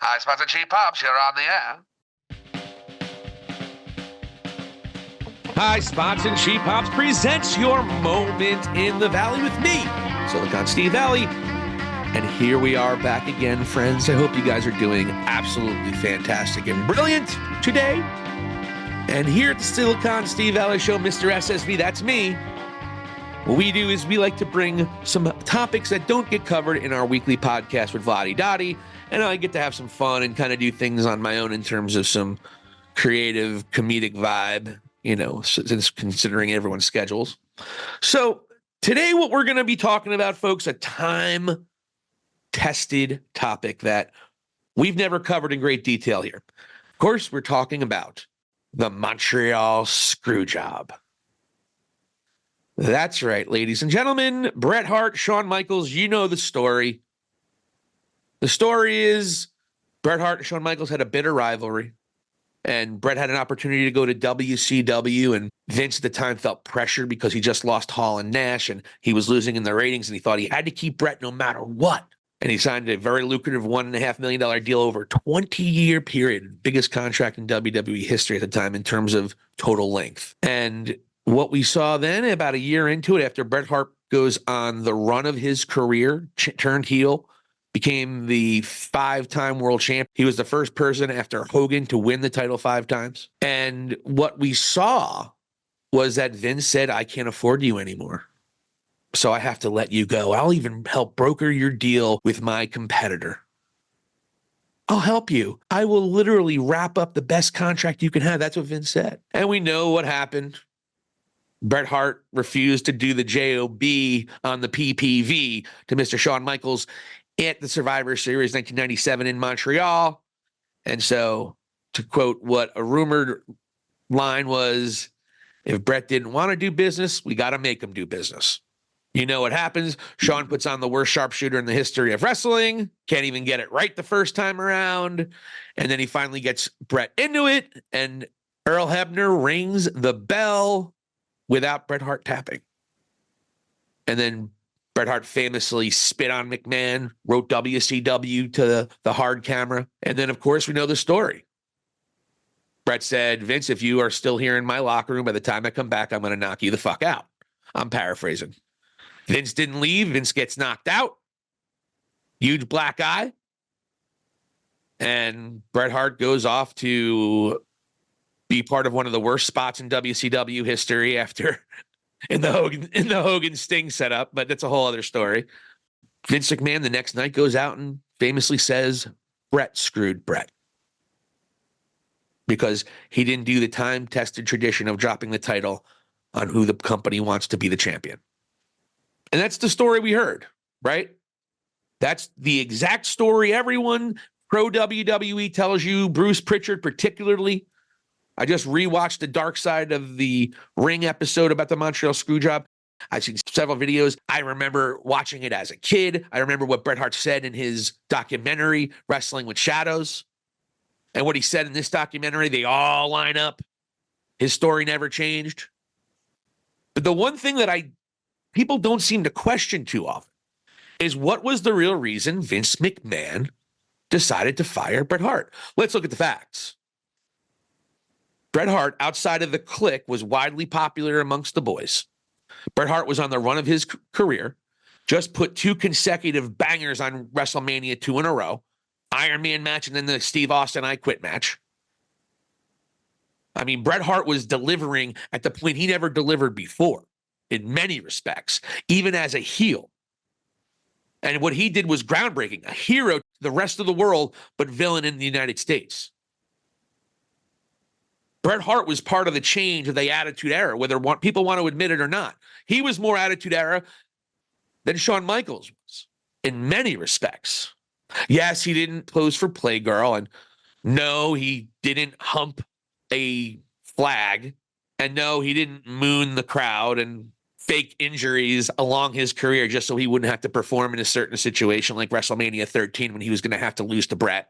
Hi, Spots and Cheap Pops. You're on the air. Hi, Spots and Cheap Pops presents your moment in the Valley with me, Silicon Steve Valli. And here we are back again, friends. I hope you guys are doing absolutely fantastic and brilliant today. And here at the Silicon Steve Valli Show, Mr. SSV, that's me. What we do is we like to bring some topics that don't get covered in our weekly podcast with Vladi Dottie. And I get to have some fun and kind of do things on my own in terms of some creative, comedic vibe, you know, since considering everyone's schedules. So today what we're going to be talking about, folks, a time-tested topic that we've never covered in great detail here. Of course, we're talking about the Montreal Screwjob. That's right, ladies and gentlemen. Bret Hart, Shawn Michaels, you know the story. The story is Bret Hart and Shawn Michaels had a bitter rivalry, and Bret had an opportunity to go to WCW, and Vince at the time felt pressured because he just lost Hall and Nash, and he was losing in the ratings, and he thought he had to keep Bret no matter what. And he signed a very lucrative $1.5 million deal over a 20-year period, biggest contract in WWE history at the time in terms of total length. And what we saw then, about a year into it, after Bret Hart goes on the run of his career, turned heel, became the 5-time world champ. He was the first person after Hogan to win the title 5 times. And what we saw was that Vince said, I can't afford you anymore, so I have to let you go. I'll even help broker your deal with my competitor. I'll help you. I will literally wrap up the best contract you can have. That's what Vince said. And we know what happened. Bret Hart refused to do the JOB on the PPV to Mr. Shawn Michaels at the Survivor Series 1997 in Montreal. And so, to quote what a rumored line was, if Bret didn't want to do business, we got to make him do business. You know what happens. Shawn puts on the worst sharpshooter in the history of wrestling, can't even get it right the first time around, and then he finally gets Bret into it, and Earl Hebner rings the bell without Bret Hart tapping. And then Bret Hart famously spit on McMahon, wrote WCW to the hard camera. And then, of course, we know the story. Bret said, Vince, if you are still here in my locker room by the time I come back, I'm going to knock you the fuck out. I'm paraphrasing. Vince didn't leave. Vince gets knocked out. Huge black eye. And Bret Hart goes off to be part of one of the worst spots in WCW history after in the Hogan Sting setup, but that's a whole other story. Vince McMahon the next night goes out and famously says Bret screwed Bret because he didn't do the time-tested tradition of dropping the title on who the company wants to be the champion. And that's the story we heard, right? That's the exact story everyone pro WWE tells you, Bruce Pritchard particularly. I just rewatched the Dark Side of the Ring episode about the Montreal Screwjob. I've seen several videos. I remember watching it as a kid. I remember what Bret Hart said in his documentary, Wrestling with Shadows. And what he said in this documentary, they all line up. His story never changed. But the one thing that people don't seem to question too often is what was the real reason Vince McMahon decided to fire Bret Hart? Let's look at the facts. Bret Hart, outside of the clique, was widely popular amongst the boys. Bret Hart was on the run of his career, just put 2 consecutive bangers on WrestleMania 2 in a row, Iron Man match and then the Steve Austin I Quit match. I mean, Bret Hart was delivering at the point he never delivered before in many respects, even as a heel. And what he did was groundbreaking, a hero to the rest of the world, but villain in the United States. Bret Hart was part of the change of the Attitude Era, whether people want to admit it or not. He was more Attitude Era than Shawn Michaels was in many respects. Yes, he didn't pose for Playgirl, and no, he didn't hump a flag, and no, he didn't moon the crowd and fake injuries along his career just so he wouldn't have to perform in a certain situation like WrestleMania 13 when he was going to have to lose to Bret.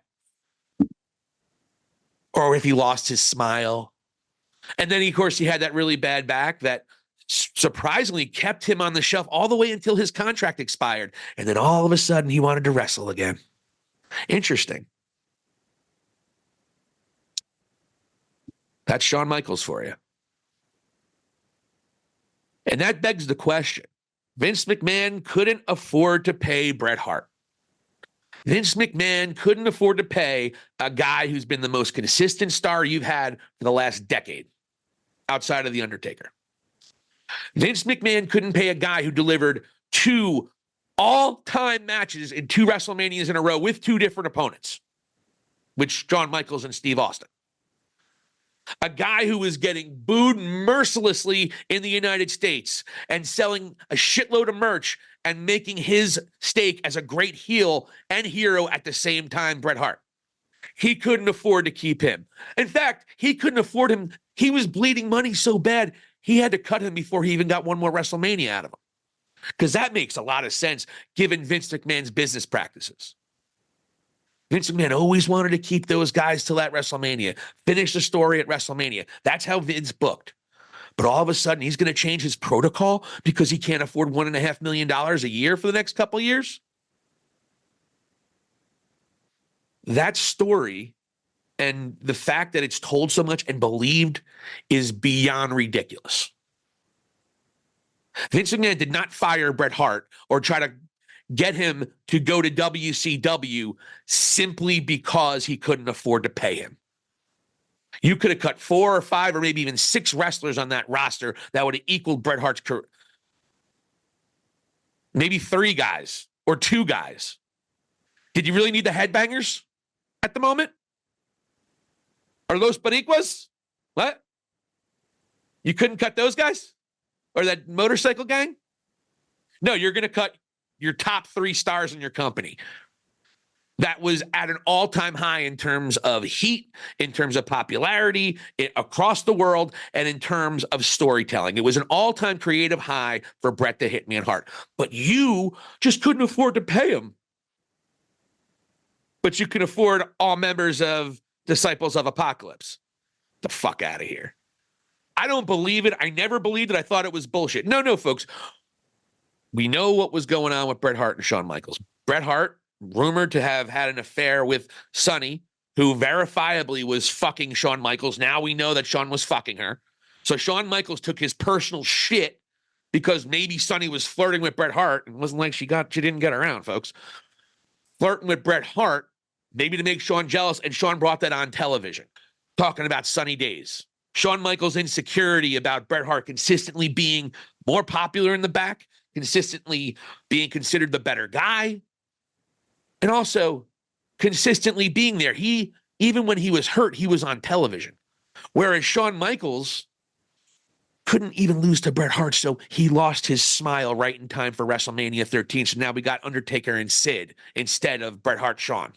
Or if he lost his smile. And then, of course, he had that really bad back that surprisingly kept him on the shelf all the way until his contract expired. And then all of a sudden, he wanted to wrestle again. Interesting. That's Shawn Michaels for you. And that begs the question. Vince McMahon couldn't afford to pay Bret Hart. Vince McMahon couldn't afford to pay a guy who's been the most consistent star you've had for the last decade, outside of The Undertaker. Vince McMahon couldn't pay a guy who delivered 2 all-time matches in 2 WrestleManias in a row with 2 different opponents, which Shawn Michaels and Steve Austin. A guy who was getting booed mercilessly in the United States and selling a shitload of merch and making his stake as a great heel and hero at the same time, Bret Hart. He couldn't afford to keep him. In fact, he couldn't afford him. He was bleeding money so bad, he had to cut him before he even got one more WrestleMania out of him. Because that makes a lot of sense given Vince McMahon's business practices. Vince McMahon always wanted to keep those guys till that WrestleMania, finish the story at WrestleMania. That's how Vince booked. But all of a sudden, he's going to change his protocol because he can't afford $1.5 million a year for the next couple of years? That story and the fact that it's told so much and believed is beyond ridiculous. Vince McMahon did not fire Bret Hart or try to get him to go to WCW simply because he couldn't afford to pay him. You could have cut 4 or 5 or maybe even 6 wrestlers on that roster that would have equaled Bret Hart's career. Maybe 3 guys or 2 guys. Did you really need the headbangers at the moment? Are Los Boricuas? What? You couldn't cut those guys? Or that motorcycle gang? No, you're going to cut your top 3 stars in your company. That was at an all-time high in terms of heat, in terms of popularity across the world, and in terms of storytelling. It was an all-time creative high for Bret the Hitman Hart. But you just couldn't afford to pay him. But you can afford all members of Disciples of Apocalypse. The fuck out of here. I don't believe it. I never believed it. I thought it was bullshit. No, folks. We know what was going on with Bret Hart and Shawn Michaels. Bret Hart, rumored to have had an affair with Sunny, who verifiably was fucking Shawn Michaels. Now we know that Shawn was fucking her. So Shawn Michaels took his personal shit because maybe Sunny was flirting with Bret Hart. It wasn't like she didn't get around, folks. Flirting with Bret Hart, maybe to make Shawn jealous, and Shawn brought that on television, talking about sunny days. Shawn Michaels' insecurity about Bret Hart consistently being more popular in the back, consistently being considered the better guy, and also consistently being there. Even when he was hurt, he was on television. Whereas Shawn Michaels couldn't even lose to Bret Hart, so he lost his smile right in time for WrestleMania 13. So now we got Undertaker and Sid instead of Bret Hart, Shawn.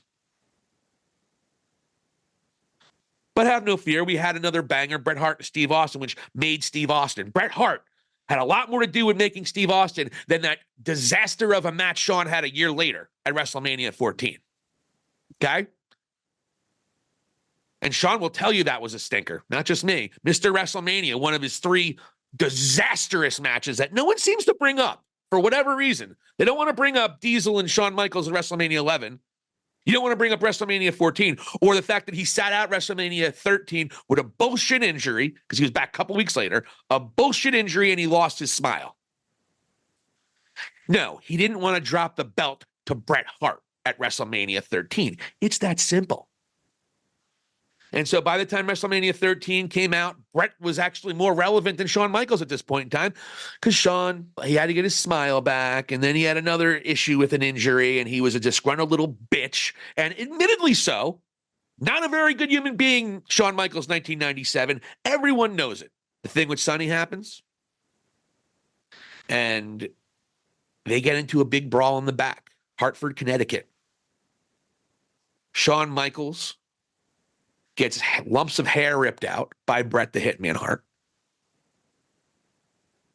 But have no fear, we had another banger, Bret Hart and Steve Austin, which made Steve Austin. Bret Hart had a lot more to do with making Steve Austin than that disaster of a match Shawn had a year later at WrestleMania 14. Okay? And Shawn will tell you that was a stinker, not just me. Mr. WrestleMania, one of his 3 disastrous matches that no one seems to bring up for whatever reason. They don't want to bring up Diesel and Shawn Michaels at WrestleMania 11. You don't want to bring up WrestleMania 14 or the fact that he sat out WrestleMania 13 with a bullshit injury because he was back a couple weeks later, a bullshit injury, and he lost his smile. No, he didn't want to drop the belt to Bret Hart at WrestleMania 13. It's that simple. And so by the time WrestleMania 13 came out, Bret was actually more relevant than Shawn Michaels at this point in time because Shawn, he had to get his smile back, and then he had another issue with an injury, and he was a disgruntled little bitch, and admittedly so. Not a very good human being, Shawn Michaels, 1997. Everyone knows it. The thing with Sonny happens, and they get into a big brawl in the back, Hartford, Connecticut. Shawn Michaels gets lumps of hair ripped out by Bret the Hitman Hart.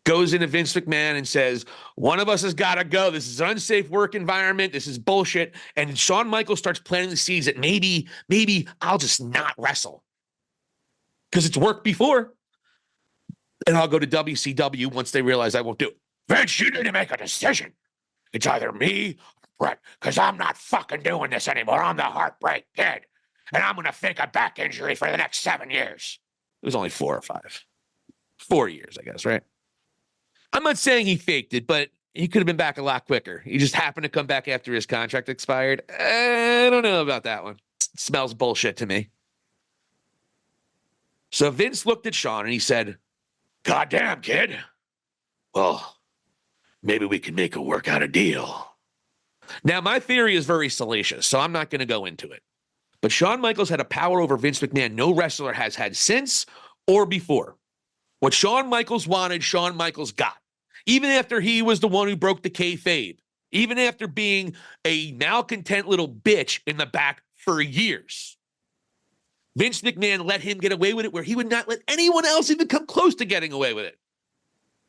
Goes into Vince McMahon and says, one of us has got to go. This is an unsafe work environment. This is bullshit. And Shawn Michaels starts planting the seeds that maybe I'll just not wrestle. Because it's worked before. And I'll go to WCW once they realize I won't do it. Vince, you need to make a decision. It's either me or Bret, because I'm not fucking doing this anymore. I'm the Heartbreak Kid. And I'm going to fake a back injury for the next 7 years. It was only 4 or 5. 4 years, I guess, right? I'm not saying he faked it, but he could have been back a lot quicker. He just happened to come back after his contract expired. I don't know about that one. It smells bullshit to me. So Vince looked at Shawn and he said, "God damn, kid. Well, maybe we can make a work out a deal." Now, my theory is very salacious, so I'm not going to go into it. But Shawn Michaels had a power over Vince McMahon no wrestler has had since or before. What Shawn Michaels wanted, Shawn Michaels got. Even after he was the one who broke the kayfabe. Even after being a malcontent little bitch in the back for years. Vince McMahon let him get away with it where he would not let anyone else even come close to getting away with it.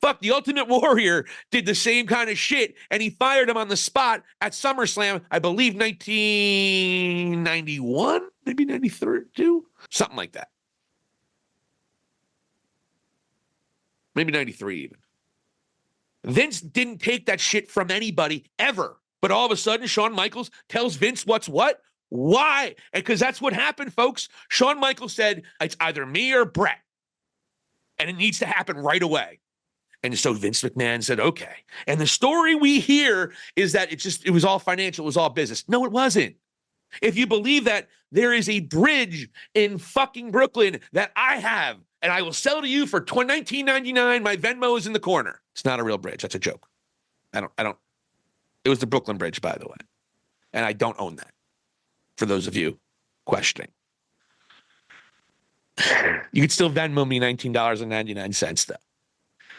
Fuck, the Ultimate Warrior did the same kind of shit, and he fired him on the spot at SummerSlam, I believe 1991, maybe 93, too? Something like that. Maybe 93 even. Vince didn't take that shit from anybody ever. But all of a sudden, Shawn Michaels tells Vince what's what? Why? And because that's what happened, folks. Shawn Michaels said, it's either me or Bret. And it needs to happen right away. And so Vince McMahon said, okay. And the story we hear is that it was all financial, it was all business. No, it wasn't. If you believe that, there is a bridge in fucking Brooklyn that I have, and I will sell to you for $19.99. My Venmo is in the corner. It's not a real bridge. That's a joke. I don't. It was the Brooklyn Bridge, by the way. And I don't own that, for those of you questioning. You could still Venmo me $19.99, though.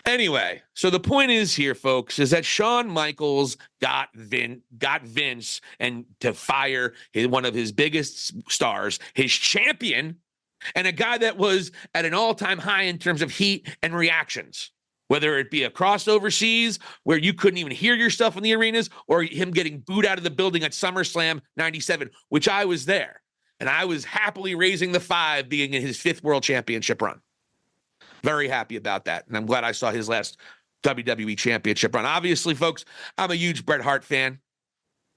Anyway, so the point is here, folks, is that Shawn Michaels got Vince and to fire one of his biggest stars, his champion, and a guy that was at an all-time high in terms of heat and reactions, whether it be across overseas where you couldn't even hear yourself in the arenas or him getting booed out of the building at SummerSlam 97, which I was there. And I was happily raising the 5 being in his 5th world championship run. Very happy about that. And I'm glad I saw his last WWE championship run. Obviously, folks, I'm a huge Bret Hart fan.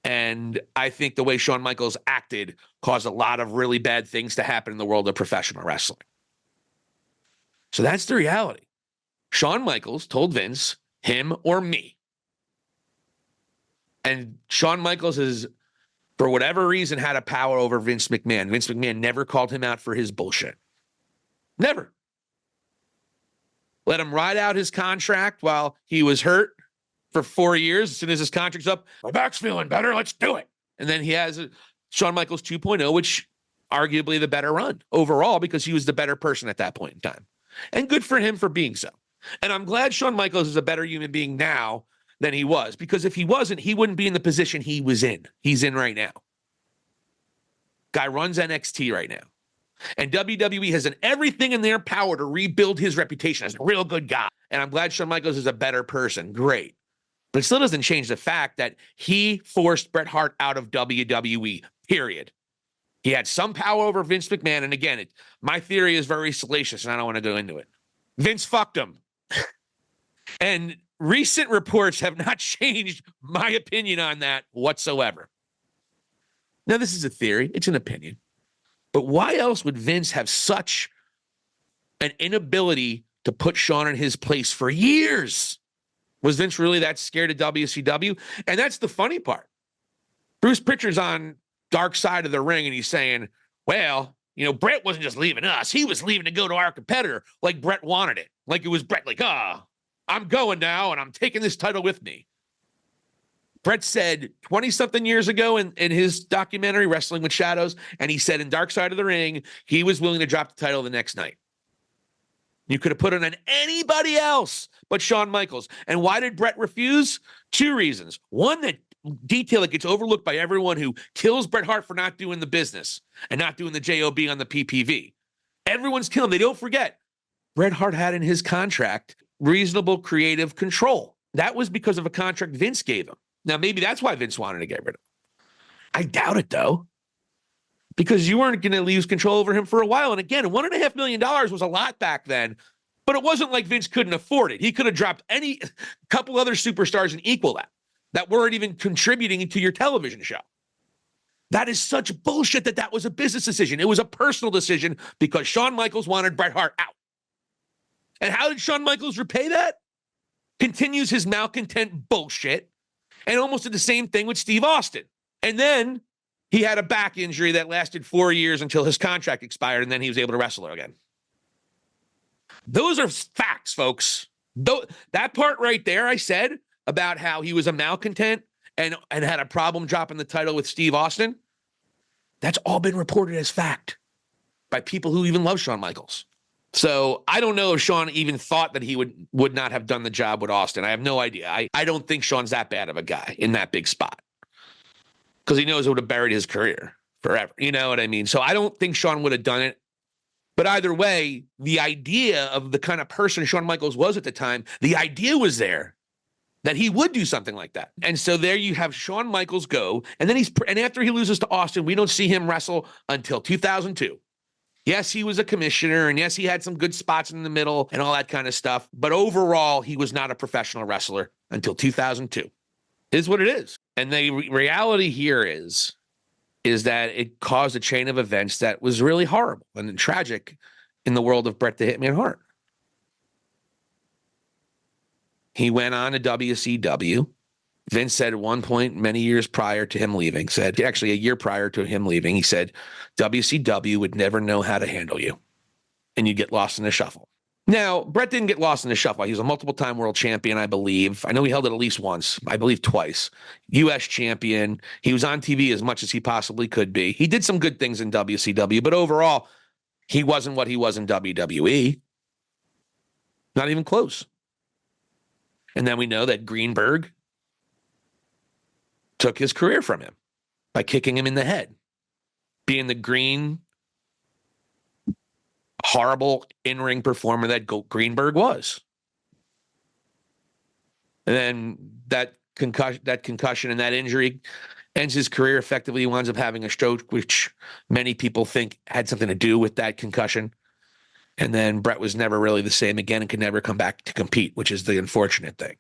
And I think the way Shawn Michaels acted caused a lot of really bad things to happen in the world of professional wrestling. So that's the reality. Shawn Michaels told Vince, him or me. And Shawn Michaels has, for whatever reason, had a power over Vince McMahon. Vince McMahon never called him out for his bullshit. Never. Let him ride out his contract while he was hurt for 4 years. As soon as his contract's up, my back's feeling better, let's do it. And then he has Shawn Michaels 2.0, which arguably the better run overall because he was the better person at that point in time. And good for him for being so. And I'm glad Shawn Michaels is a better human being now than he was, because if he wasn't, he wouldn't be in the position he was in. He's in right now. Guy runs NXT right now. And WWE has done everything in their power to rebuild his reputation as a real good guy. And I'm glad Shawn Michaels is a better person. Great. But it still doesn't change the fact that he forced Bret Hart out of WWE, period. He had some power over Vince McMahon. And again, my theory is very salacious, and I don't want to go into it. Vince fucked him. And recent reports have not changed my opinion on that whatsoever. Now, this is a theory. It's an opinion. But why else would Vince have such an inability to put Shawn in his place for years? Was Vince really that scared of WCW? And that's the funny part. Bruce Pritchard's on Dark Side of the Ring, and he's saying, well, Bret wasn't just leaving us. He was leaving to go to our competitor like Bret wanted it. Like it was Bret, like, I'm going now, and I'm taking this title with me. Bret said 20-something years ago in his documentary, Wrestling with Shadows, and he said in Dark Side of the Ring, he was willing to drop the title the next night. You could have put it on anybody else but Shawn Michaels. And why did Bret refuse? 2 reasons. One, that detail that gets overlooked by everyone who kills Bret Hart for not doing the business and not doing the JOB on the PPV. Everyone's killing him. They don't forget. Bret Hart had in his contract reasonable creative control. That was because of a contract Vince gave him. Now, maybe that's why Vince wanted to get rid of him. I doubt it, though, because you weren't going to lose control over him for a while. And again, $1.5 million was a lot back then, but it wasn't like Vince couldn't afford it. He could have dropped any couple other superstars and equal that weren't even contributing to your television show. That is such bullshit that was a business decision. It was a personal decision because Shawn Michaels wanted Bret Hart out. And how did Shawn Michaels repay that? Continues his malcontent bullshit and almost did the same thing with Steve Austin. And then he had a back injury that lasted 4 years until his contract expired, and then he was able to wrestle again. Those are facts, folks. That part right there I said about how he was a malcontent and had a problem dropping the title with Steve Austin, that's all been reported as fact by people who even love Shawn Michaels. So I don't know if Shawn even thought that he would not have done the job with Austin. I have no idea. I don't think Shawn's that bad of a guy in that big spot because he knows it would have buried his career forever. You know what I mean? So I don't think Shawn would have done it. But either way, the idea of the kind of person Shawn Michaels was at the time, the idea was there that he would do something like that. And so there you have Shawn Michaels go, and then after he loses to Austin, we don't see him wrestle until 2002. Yes, he was a commissioner, and yes, he had some good spots in the middle and all that kind of stuff. But overall, he was not a professional wrestler until 2002. It is what it is. And the reality here is that it caused a chain of events that was really horrible and tragic in the world of Bret the Hitman Hart. He went on to WCW. Vince said at one point, many years prior to him leaving, actually a year prior to him leaving, he said, WCW would never know how to handle you, and you get lost in the shuffle. Now, Bret didn't get lost in the shuffle. He was a multiple-time world champion, I believe. I know he held it at least once, I believe twice. U.S. champion. He was on TV as much as he possibly could be. He did some good things in WCW, but overall, he wasn't what he was in WWE. Not even close. And then we know that Greenberg took his career from him by kicking him in the head, being the green, horrible in-ring performer that Greenberg was. And then that concussion and that injury ends his career. Effectively, he winds up having a stroke, which many people think had something to do with that concussion. And then Bret was never really the same again and could never come back to compete, which is the unfortunate thing.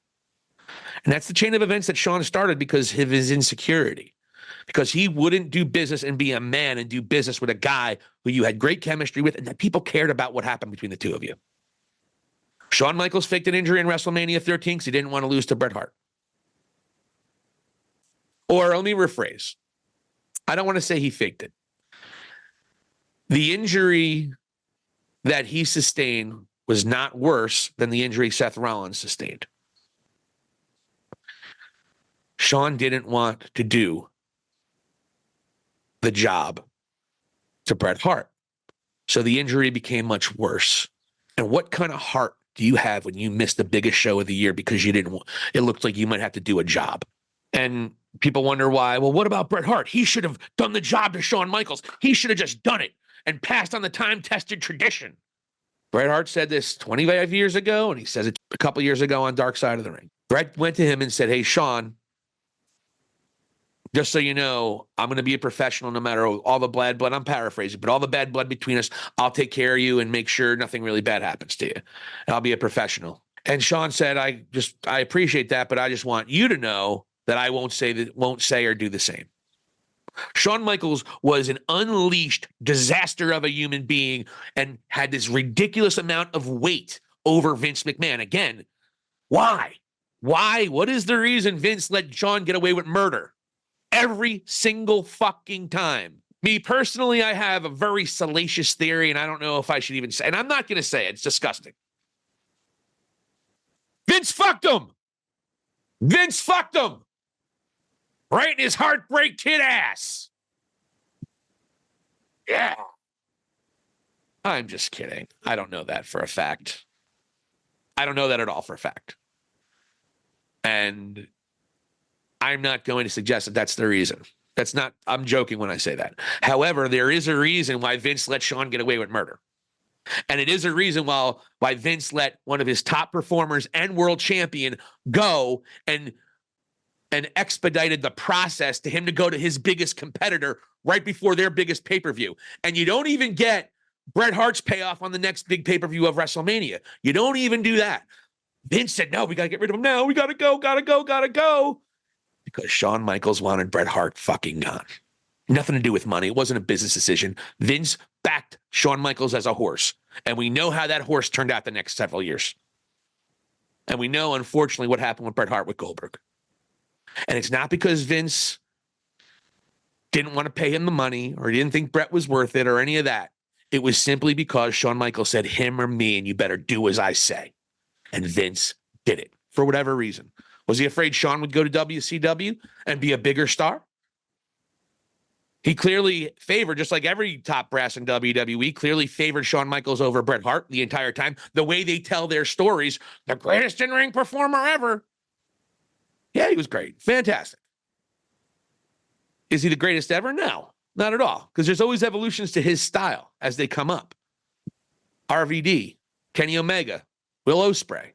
And that's the chain of events that Shawn started because of his insecurity, because he wouldn't do business and be a man and do business with a guy who you had great chemistry with and that people cared about what happened between the two of you. Shawn Michaels faked an injury in WrestleMania 13 because he didn't want to lose to Bret Hart. Or let me rephrase. I don't want to say he faked it. The injury that he sustained was not worse than the injury Seth Rollins sustained. Shawn didn't want to do the job to Bret Hart. So the injury became much worse. And what kind of heart do you have when you miss the biggest show of the year because it looked like you might have to do a job? And people wonder why. Well, what about Bret Hart? He should have done the job to Shawn Michaels. He should have just done it and passed on the time-tested tradition. Bret Hart said this 25 years ago, and he says it a couple years ago on Dark Side of the Ring. Bret went to him and said, hey, Shawn, just so you know, I'm going to be a professional no matter all the bad blood. I'm paraphrasing, but all the bad blood between us, I'll take care of you and make sure nothing really bad happens to you. And I'll be a professional. And Shawn said, I appreciate that, but I just want you to know that I won't say or do the same. Shawn Michaels was an unleashed disaster of a human being and had this ridiculous amount of weight over Vince McMahon. Again, why? Why? What is the reason Vince let Shawn get away with murder? Every single fucking time. Me personally, I have a very salacious theory, and I don't know if I should even say, and I'm not going to say it. It's disgusting. Vince fucked him. Vince fucked him. Right in his heartbreak tit ass. Yeah. I'm just kidding. I don't know that for a fact. I don't know that at all for a fact. And I'm not going to suggest that that's the reason. I'm joking when I say that. However, there is a reason why Vince let Shawn get away with murder. And it is a reason why Vince let one of his top performers and world champion go and expedited the process to him to go to his biggest competitor right before their biggest pay-per-view. And you don't even get Bret Hart's payoff on the next big pay-per-view of WrestleMania. You don't even do that. Vince said, no, we got to get rid of him now. We got to go. Because Shawn Michaels wanted Bret Hart fucking gone. Nothing to do with money. It wasn't a business decision. Vince backed Shawn Michaels as a horse. And we know how that horse turned out the next several years. And we know, unfortunately, what happened with Bret Hart with Goldberg. And it's not because Vince didn't want to pay him the money or he didn't think Bret was worth it or any of that. It was simply because Shawn Michaels said, him or me, and you better do as I say. And Vince did it for whatever reason. Was he afraid Shawn would go to WCW and be a bigger star? He clearly favored, just like every top brass in WWE, clearly favored Shawn Michaels over Bret Hart the entire time. The way they tell their stories, the greatest in-ring performer ever. Yeah, he was great. Fantastic. Is he the greatest ever? No, not at all. Because there's always evolutions to his style as they come up. RVD, Kenny Omega, Will Ospreay.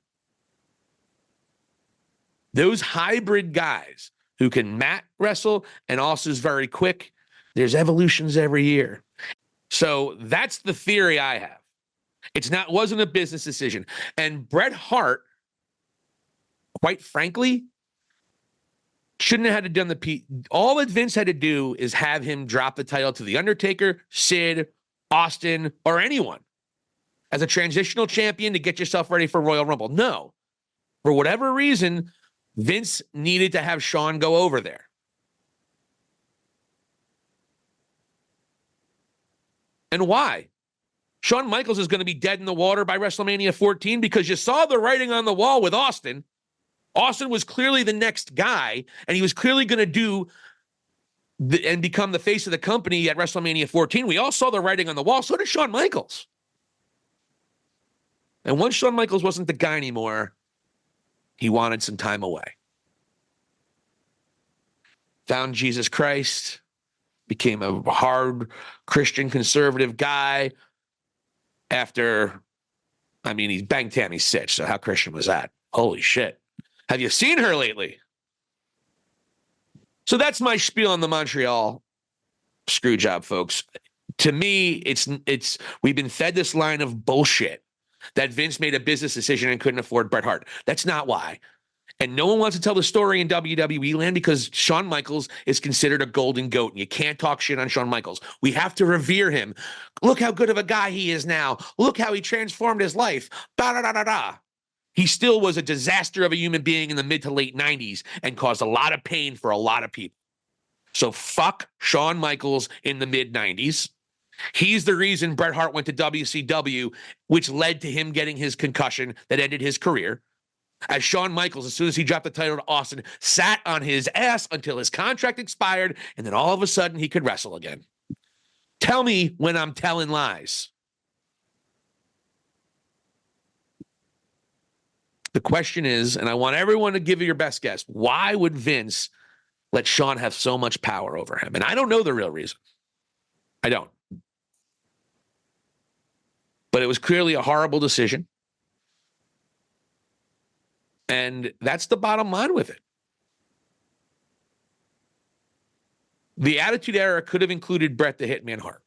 Those hybrid guys who can mat wrestle and also is very quick. There's evolutions every year. So that's the theory I have. Wasn't a business decision. And Bret Hart, quite frankly, shouldn't have had to done all that Vince had to do is have him drop the title to The Undertaker, Sid, Austin, or anyone as a transitional champion to get yourself ready for Royal Rumble. No. For whatever reason, Vince needed to have Shawn go over there. And why? Shawn Michaels is going to be dead in the water by WrestleMania 14 because you saw the writing on the wall with Austin. Austin was clearly the next guy, and he was clearly going to do and become the face of the company at WrestleMania 14. We all saw the writing on the wall. So did Shawn Michaels. And once Shawn Michaels wasn't the guy anymore, he wanted some time away. Found Jesus Christ. Became a hard Christian conservative guy after, he banged Tammy Sitch, so how Christian was that? Holy shit. Have you seen her lately? So that's my spiel on the Montreal Screwjob, folks. To me, we've been fed this line of bullshit that Vince made a business decision and couldn't afford Bret Hart. That's not why. And no one wants to tell the story in WWE land because Shawn Michaels is considered a golden goat, and you can't talk shit on Shawn Michaels. We have to revere him. Look how good of a guy he is now. Look how he transformed his life. Da-da-da-da-da. He still was a disaster of a human being in the mid to late 90s and caused a lot of pain for a lot of people. So fuck Shawn Michaels in the mid 90s. He's the reason Bret Hart went to WCW, which led to him getting his concussion that ended his career. As Shawn Michaels, as soon as he dropped the title to Austin, sat on his ass until his contract expired, and then all of a sudden he could wrestle again. Tell me when I'm telling lies. The question is, and I want everyone to give you your best guess, why would Vince let Shawn have so much power over him? And I don't know the real reason. I don't. But it was clearly a horrible decision. And that's the bottom line with it. The Attitude Era could have included Bret the Hitman Hart.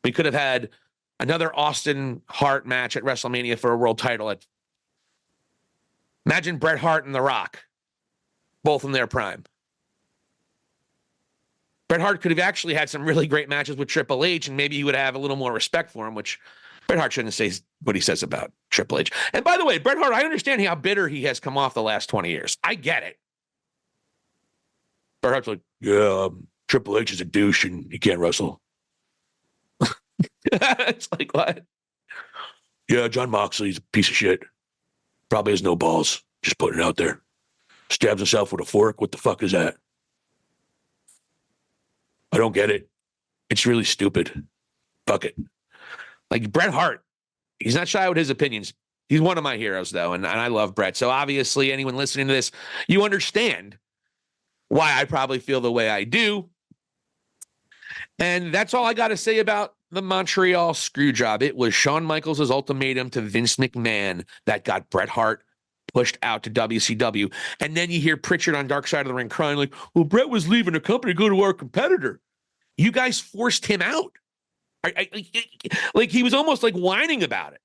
We could have had another Austin Hart match at WrestleMania for a world title. Imagine Bret Hart and The Rock, both in their prime. Bret Hart could have actually had some really great matches with Triple H, and maybe he would have a little more respect for him, which Bret Hart shouldn't say what he says about Triple H. And by the way, Bret Hart, I understand how bitter he has come off the last 20 years. I get it. Bret Hart's like, yeah, Triple H is a douche and he can't wrestle. It's like, what? Yeah, John Moxley's a piece of shit. Probably has no balls. Just putting it out there. Stabs himself with a fork. What the fuck is that? I don't get it. It's really stupid. Fuck it. Like Bret Hart, he's not shy with his opinions. He's one of my heroes, though, and I love Bret. So obviously, anyone listening to this, you understand why I probably feel the way I do. And that's all I got to say about the Montreal Screwjob. It was Shawn Michaels' ultimatum to Vince McMahon that got Bret Hart pushed out to WCW. And then you hear Pritchard on Dark Side of the Ring crying like, well, Bret was leaving the company to go to our competitor. You guys forced him out. Like he was almost like whining about it.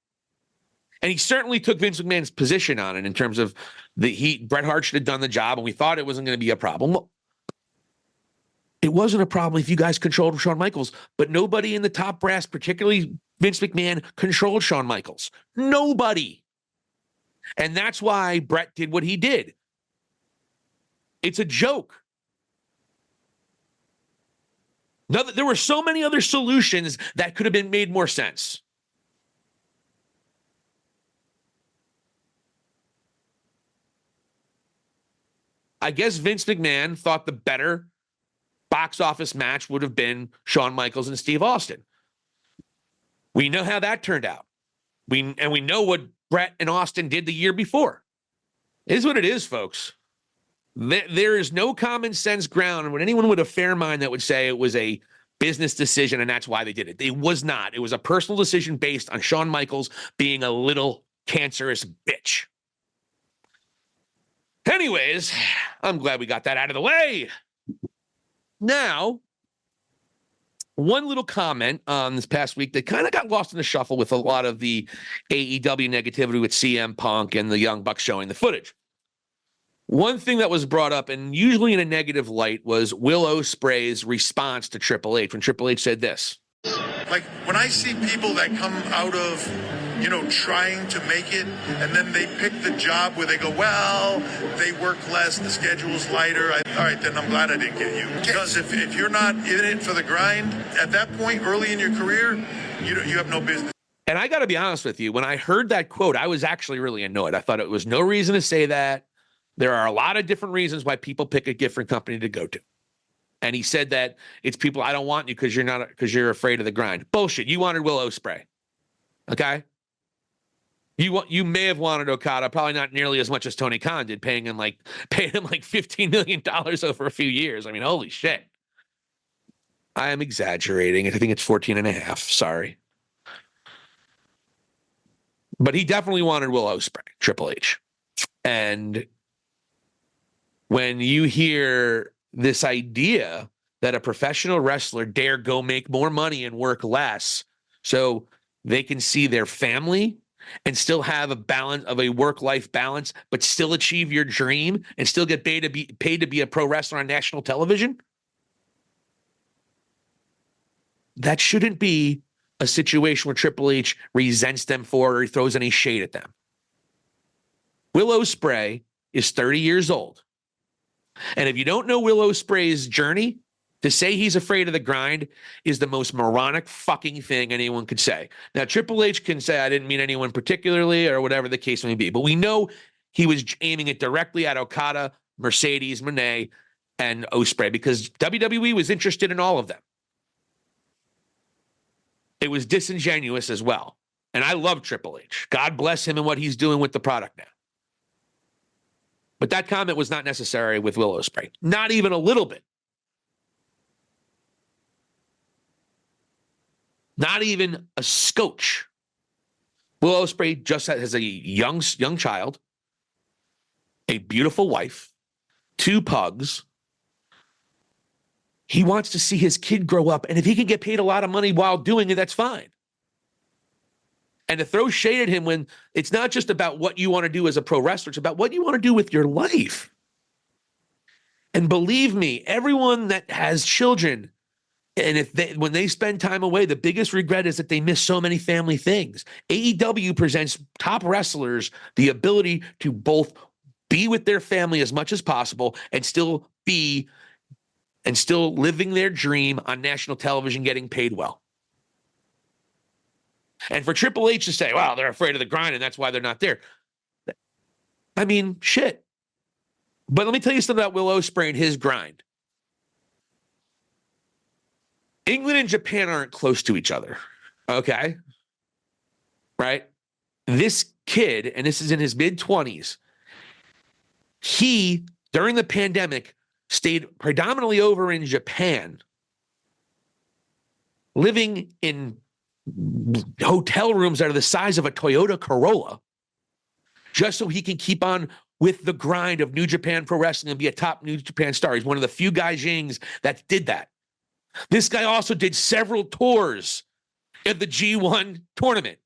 And he certainly took Vince McMahon's position on it in terms of Bret Hart should have done the job, and we thought it wasn't going to be a problem. It wasn't a problem if you guys controlled Shawn Michaels, but nobody in the top brass, particularly Vince McMahon, controlled Shawn Michaels. Nobody. And that's why Bret did what he did. It's a joke. There were so many other solutions that could have been made more sense. I guess Vince McMahon thought the better box office match would have been Shawn Michaels and Steve Austin. We know how that turned out. We know what Bret and Austin did the year before. It is what it is, folks. There is no common sense ground when anyone with a fair mind that would say it was a business decision and that's why they did it. It was not. It was a personal decision based on Shawn Michaels being a little cancerous bitch. Anyways, I'm glad we got that out of the way. Now, one little comment on this past week that kind of got lost in the shuffle with a lot of the AEW negativity with CM Punk and the Young Bucks showing the footage. One thing that was brought up, and usually in a negative light, was Will Ospreay's response to Triple H when Triple H said this. Like, when I see people that come out of, trying to make it, and then they pick the job where they go, well, they work less, the schedule's lighter. All right, then I'm glad I didn't get you. Because if you're not in it for the grind, at that point, early in your career, you have no business. And I got to be honest with you, when I heard that quote, I was actually really annoyed. I thought it was no reason to say that. There are a lot of different reasons why people pick a different company to go to. And he said that it's people, I don't want you because you're afraid of the grind. Bullshit. You wanted Will Ospreay. Okay? You may have wanted Okada, probably not nearly as much as Tony Khan did, paying him like $15 million over a few years. I mean, holy shit. I am exaggerating. I think it's 14 and a half. Sorry. But he definitely wanted Will Ospreay, Triple H. And when you hear this idea that a professional wrestler dare go make more money and work less so they can see their family and still have a balance of a work-life balance, but still achieve your dream and still get paid to be a pro wrestler on national television, that shouldn't be a situation where Triple H resents them for or he throws any shade at them. Will Ospreay is 30 years old. And if you don't know Will Ospreay's journey, to say he's afraid of the grind is the most moronic fucking thing anyone could say. Now, Triple H can say, I didn't mean anyone particularly or whatever the case may be. But we know he was aiming it directly at Okada, Mercedes, Moné, and Ospreay because WWE was interested in all of them. It was disingenuous as well. And I love Triple H. God bless him and what he's doing with the product now. But that comment was not necessary with Will Ospreay. Not even a little bit. Not even a scotch. Will Ospreay just has a young child, a beautiful wife, 2 pugs. He wants to see his kid grow up. And if he can get paid a lot of money while doing it, that's fine. And to throw shade at him when it's not just about what you want to do as a pro wrestler, it's about what you want to do with your life. And believe me, everyone that has children, and when they spend time away, the biggest regret is that they miss so many family things. AEW presents top wrestlers the ability to both be with their family as much as possible and still living their dream on national television, getting paid well. And for Triple H to say, well, they're afraid of the grind and that's why they're not there. I mean, shit. But let me tell you something about Will Ospreay and his grind. England and Japan aren't close to each other. Okay? Right? This kid, and this is in his mid-20s, he, during the pandemic, stayed predominantly over in Japan, living in hotel rooms that are the size of a Toyota Corolla, just so he can keep on with the grind of New Japan Pro Wrestling and be a top New Japan star. He's one of the few Gaijins that did that. This guy also did several tours at the G1 tournament.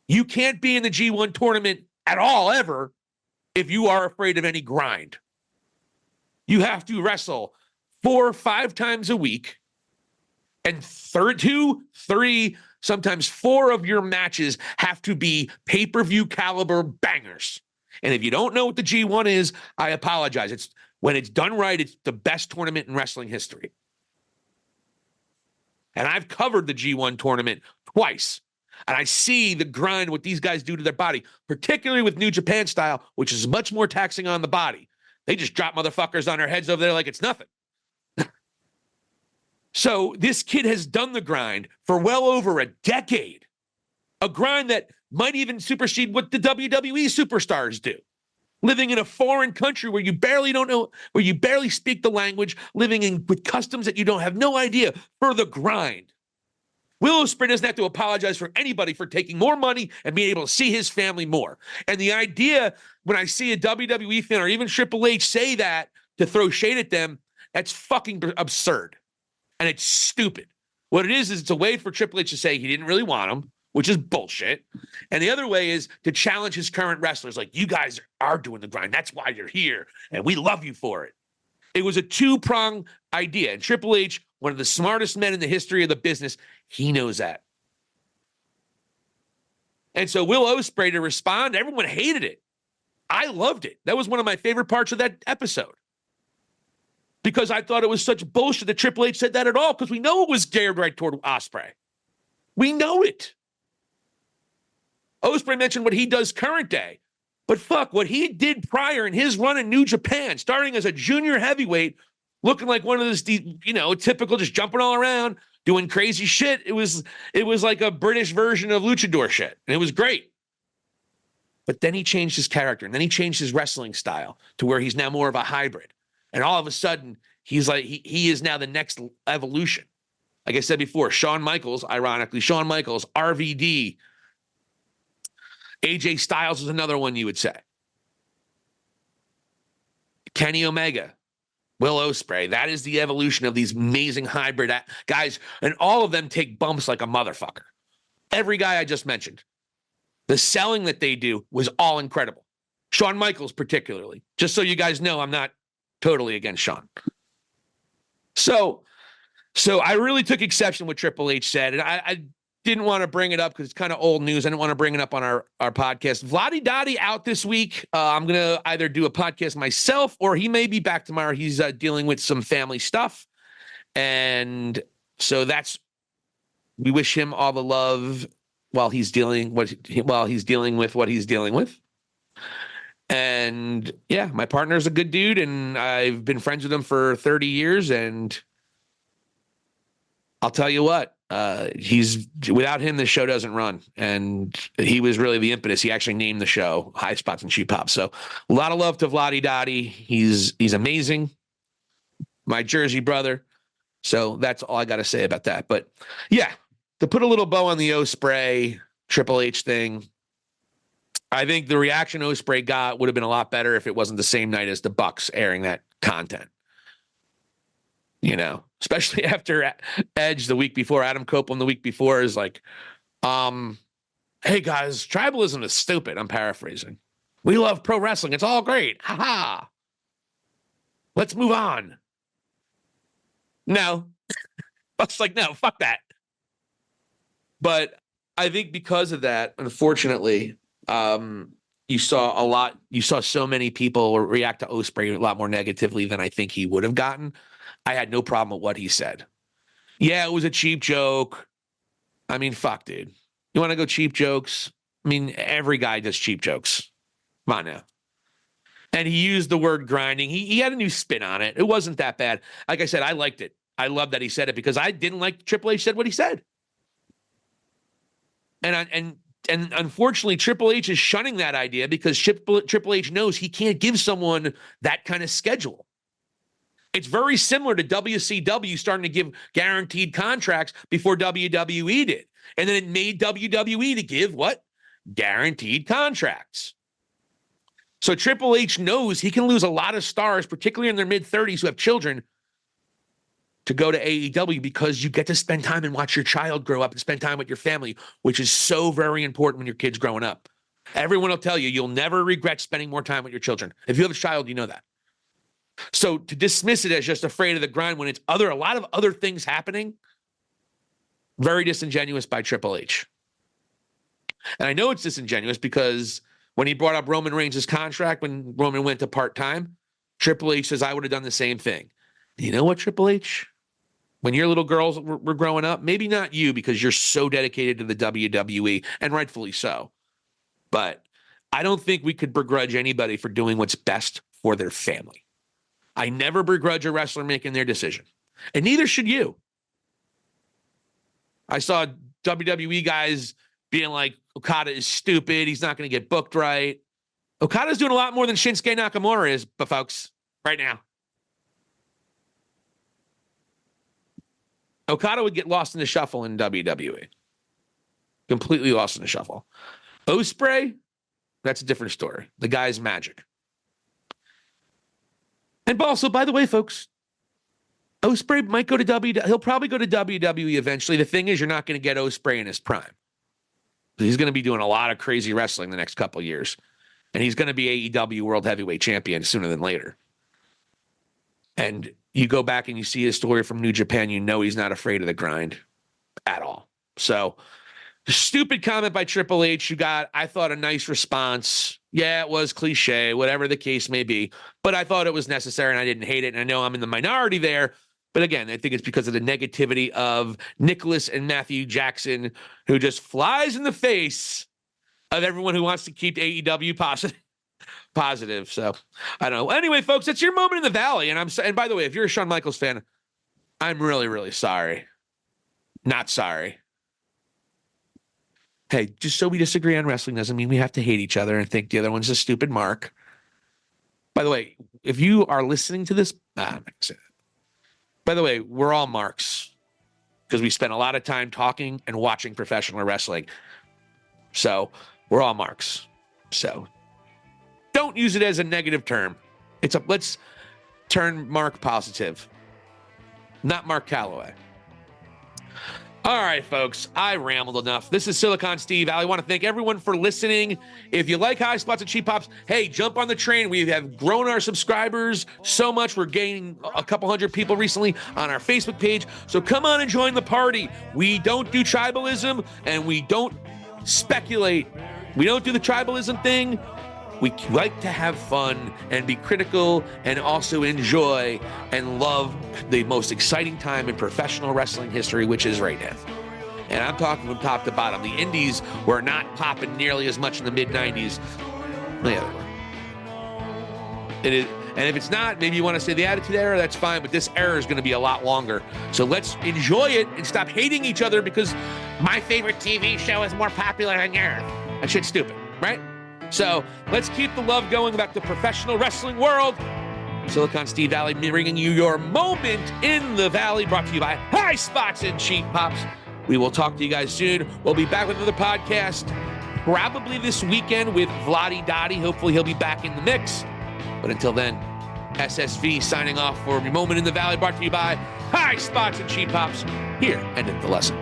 You can't be in the G1 tournament at all, ever, if you are afraid of any grind. You have to wrestle 4 or 5 times a week, and 2, 3, sometimes 4 of your matches have to be pay-per-view caliber bangers. And if you don't know what the G1 is, I apologize. When it's done right, it's the best tournament in wrestling history. And I've covered the G1 tournament twice. And I see the grind, what these guys do to their body, particularly with New Japan style, which is much more taxing on the body. They just drop motherfuckers on their heads over there like it's nothing. So this kid has done the grind for well over a decade. A grind that might even supersede what the WWE superstars do. Living in a foreign country where you barely don't know, where you barely speak the language, living with customs that you don't have no idea, for the grind. Will Ospreay doesn't have to apologize for anybody for taking more money and being able to see his family more. And the idea, when I see a WWE fan or even Triple H say that to throw shade at them, that's fucking absurd. And it's stupid. What it is it's a way for Triple H to say he didn't really want him, which is bullshit. And the other way is to challenge his current wrestlers, like, you guys are doing the grind. That's why you're here, and we love you for it. It was a two-pronged idea. And Triple H, one of the smartest men in the history of the business, he knows that. And so Will Ospreay, to respond, everyone hated it. I loved it. That was one of my favorite parts of that episode. Because I thought it was such bullshit that Triple H said that at all, because we know it was geared right toward Ospreay. We know it. Ospreay mentioned what he does current day. But fuck, what he did prior in his run in New Japan, starting as a junior heavyweight, looking like one of those, typical, just jumping all around, doing crazy shit. It was like a British version of luchador shit. And it was great. But then he changed his character, and then he changed his wrestling style to where he's now more of a hybrid. And all of a sudden, he's like, he is now the next evolution. Like I said before, Shawn Michaels, ironically, RVD, AJ Styles is another one you would say. Kenny Omega, Will Ospreay. That is the evolution of these amazing hybrid guys. And all of them take bumps like a motherfucker. Every guy I just mentioned. The selling that they do was all incredible. Shawn Michaels particularly. Just so you guys know, I'm not totally against Shawn. So I really took exception what Triple H said. And I didn't want to bring it up because it's kind of old news. I didn't want to bring it up on our podcast. Vladi Dottie out this week. I'm going to either do a podcast myself or he may be back tomorrow. He's dealing with some family stuff. And so we wish him all the love while he's dealing with what he's dealing with. And yeah, my partner's a good dude and I've been friends with him for 30 years. And I'll tell you what, without him, the show doesn't run. And he was really the impetus. He actually named the show High Spots and Cheap Pops. So a lot of love to Vladi Dottie. He's amazing. My Jersey brother. So that's all I got to say about that. But yeah, to put a little bow on the Ospreay Triple H thing, I think the reaction Ospreay got would have been a lot better if it wasn't the same night as the Bucks airing that content. Especially after Edge the week before, Adam Copeland the week before is like, hey guys, tribalism is stupid. I'm paraphrasing. We love pro wrestling. It's all great. Ha ha. Let's move on. No. Buck's like, no, fuck that. But I think because of that, unfortunately, you saw so many people react to Ospreay a lot more negatively than I think he would have gotten. I had no problem with what he said. Yeah, it was a cheap joke. I mean, fuck, dude. You want to go cheap jokes? I mean, every guy does cheap jokes. Come on now. And he used the word grinding. He had a new spin on it. It wasn't that bad. Like I said, I liked it. I love that he said it because I didn't like Triple H said what he said. And unfortunately, Triple H is shunning that idea because Triple H knows he can't give someone that kind of schedule. It's very similar to WCW starting to give guaranteed contracts before WWE did. And then it made WWE to give what? Guaranteed contracts. So Triple H knows he can lose a lot of stars, particularly in their mid-30s who have children, to go to AEW because you get to spend time and watch your child grow up and spend time with your family, which is so very important when your kid's growing up. Everyone will tell you, you'll never regret spending more time with your children. If you have a child, you know that. So to dismiss it as just afraid of the grind when it's a lot of other things happening, very disingenuous by Triple H. And I know it's disingenuous because when he brought up Roman Reigns' contract, when Roman went to part-time, Triple H says, I would have done the same thing. You know what, Triple H? When your little girls were growing up, maybe not you because you're so dedicated to the WWE, and rightfully so. But I don't think we could begrudge anybody for doing what's best for their family. I never begrudge a wrestler making their decision. And neither should you. I saw WWE guys being like, Okada is stupid. He's not going to get booked right. Okada's doing a lot more than Shinsuke Nakamura is, but folks, right now. Okada would get lost in the shuffle in WWE. Completely lost in the shuffle. Ospreay, that's a different story. The guy's magic. And also, by the way, folks, Ospreay might go to WWE. He'll probably go to WWE eventually. The thing is, you're not going to get Ospreay in his prime. He's going to be doing a lot of crazy wrestling the next couple of years. And he's going to be AEW World Heavyweight Champion sooner than later. And you go back and you see his story from New Japan, you know he's not afraid of the grind at all. So, stupid comment by Triple H. You got, I thought, a nice response. Yeah, it was cliche, whatever the case may be. But I thought it was necessary and I didn't hate it. And I know I'm in the minority there. But again, I think it's because of the negativity of Nicholas and Matthew Jackson, who just flies in the face of everyone who wants to keep AEW positive. So I don't know. Anyway, folks, it's your moment in the Valley. And by the way, if you're a Shawn Michaels fan, I'm really, really sorry. Not sorry. Hey, just so we disagree on wrestling doesn't mean we have to hate each other and think the other one's a stupid mark. By the way, if you are listening to this, I'm not gonna say that. By the way, we're all marks because we spent a lot of time talking and watching professional wrestling. So we're all marks. So don't use it as a negative term. Let's turn Mark positive, not Mark Calloway. All right, folks, I rambled enough. This is Silicon Steve. I want to thank everyone for listening. If you like High Spots and Cheap Pops, hey, jump on the train. We have grown our subscribers so much. We're gaining a couple hundred people recently on our Facebook page. So come on and join the party. We don't do tribalism and we don't speculate. We don't do the tribalism thing. We like to have fun and be critical and also enjoy and love the most exciting time in professional wrestling history, which is right now. And I'm talking from top to bottom. The indies were not popping nearly as much in the mid-90s. Yeah, they were. It is, and if it's not, maybe you want to say the Attitude Era, that's fine, but this era is going to be a lot longer. So let's enjoy it and stop hating each other because my favorite TV show is more popular than yours. That shit's stupid, right? So let's keep the love going back to professional wrestling world. Silicon Steve Valli bringing you your moment in the Valley, brought to you by High Spots and Cheap Pops. We will talk to you guys soon. We'll be back with another podcast probably this weekend with Vladi Dottie. Hopefully he'll be back in the mix. But until then, SSV signing off for your moment in the Valley, brought to you by High Spots and Cheap Pops. Here endeth the lesson.